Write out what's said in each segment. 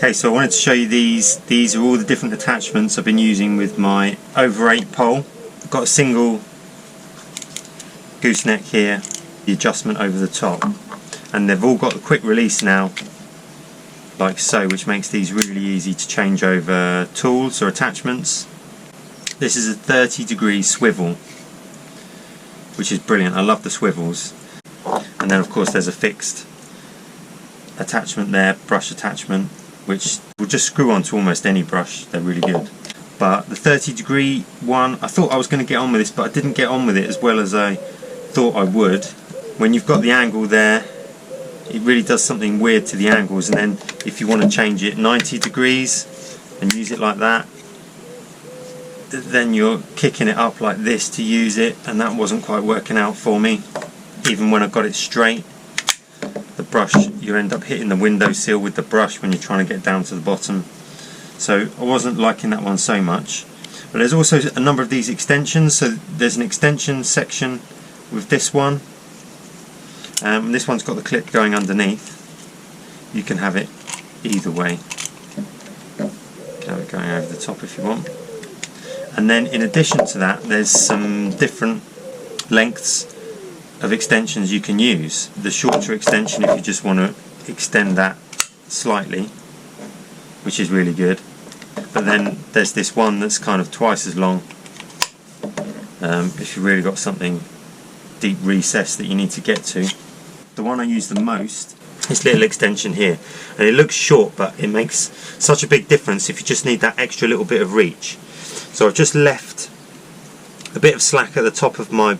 Okay, so I wanted to show you these. These are all the different attachments I've been using with my Ova8 pole. I've got a single gooseneck here, the adjustment over the top, and they've all got the quick release now, like so, which makes these really easy to change over tools or attachments. This is a 30-degree swivel, which is brilliant. I love the swivels. And then of course there's a fixed attachment there, brush attachment, which will just screw onto almost any brush. They're really good. But the 30-degree one, I thought I was going to get on with this, but I didn't get on with it as well as I thought I would. When you've got the angle there, it really does something weird to the angles, and then if you want to change it 90 degrees and use it like that, then you're kicking it up like this to use it, and that wasn't quite working out for me. Even when I got it straight, the brush, you end up hitting the windowsill with the brush when you're trying to get down to the bottom. So I wasn't liking that one so much. But there's also a number of these extensions. So there's an extension section with this one. This one's got the clip going underneath. You can have it either way. You can have it going over the top if you want. And then in addition to that, there's some different lengths of extensions you can use. The shorter extension, if you just want to extend that slightly, which is really good. But then there's this one that's kind of twice as long, if you've really got something deep recess that you need to get to. The one I use the most, this little extension here, and it looks short, but it makes such a big difference if you just need that extra little bit of reach. So I've just left a bit of slack at the top of my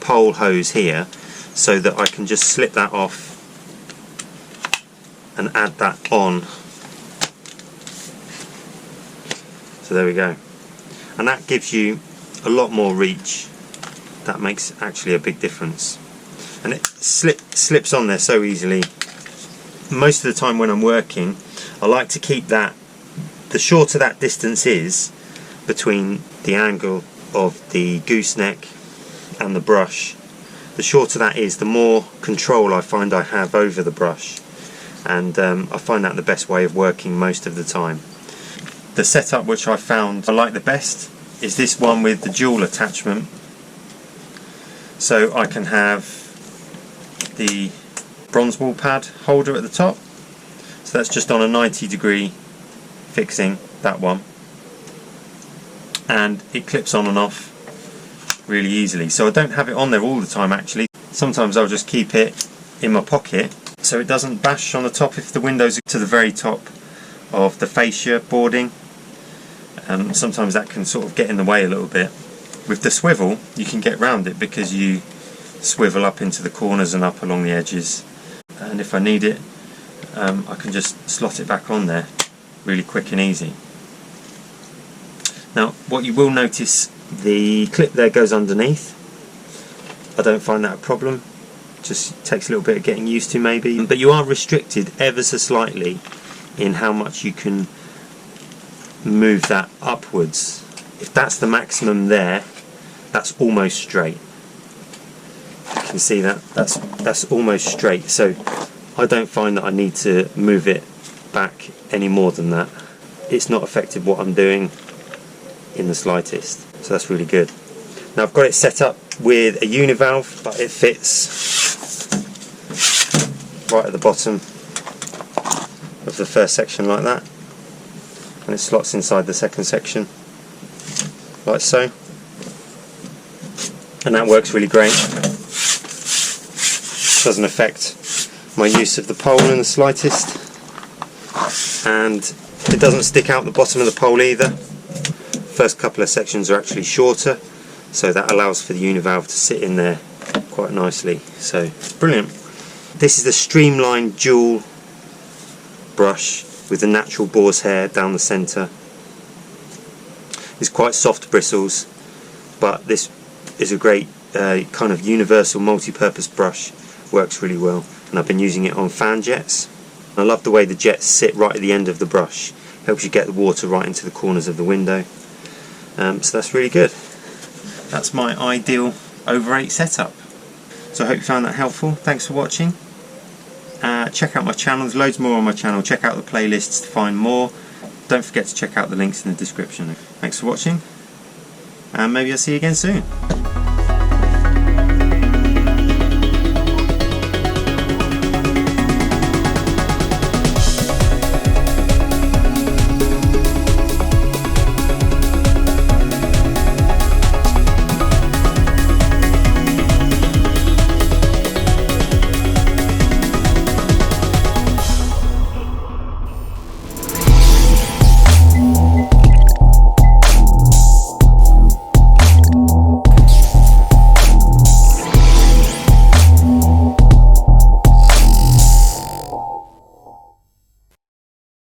pole hose here, so that I can just slip that off and add that on. So there we go, and that gives you a lot more reach. That makes actually a big difference, and it slips on there so easily. Most of the time when I'm working, I like to keep that, the shorter that distance is between the angle of the gooseneck and the brush, the shorter that is, the more control I find I have over the brush, and I find that the best way of working most of the time. The setup which I found I like the best is this one with the dual attachment, so I can have the bronze wool pad holder at the top, so that's just on a 90-degree fixing, that one, and it clips on and off really easily. So I don't have it on there all the time actually. Sometimes I'll just keep it in my pocket so it doesn't bash on the top if the windows are to the very top of the fascia boarding. Sometimes that can sort of get in the way a little bit. With the swivel you can get round it because you swivel up into the corners and up along the edges, and if I need it I can just slot it back on there really quick and easy. Now what you will notice, the clip there goes underneath. I don't find that a problem, just takes a little bit of getting used to maybe, but you are restricted ever so slightly in how much you can move that upwards. If that's the maximum there, that's almost straight. You can see that that's almost straight, so I don't find that I need to move it back any more than that. It's not affected what I'm doing in the slightest, so that's really good. Now I've got it set up with a Uni-Valve, but it fits right at the bottom of the first section like that, and it slots inside the second section like so, and that works really great. Doesn't affect my use of the pole in the slightest, and it doesn't stick out the bottom of the pole either. First couple of sections are actually shorter, so that allows for the Uni-Valve to sit in there quite nicely. So brilliant. This is the Streamlined dual brush with the natural boar's hair down the centre. It's quite soft bristles, but this is a great kind of universal multi-purpose brush. Works really well, and I've been using it on fan jets. I love the way the jets sit right at the end of the brush. Helps you get the water right into the corners of the window. So that's really good. That's my ideal Ova8 setup. So I hope you found that helpful. Thanks for watching. check out my channel. There's loads more on my channel. Check out the playlists to find more. Don't forget to check out the links in the description. Thanks for watching, and maybe I'll see you again soon.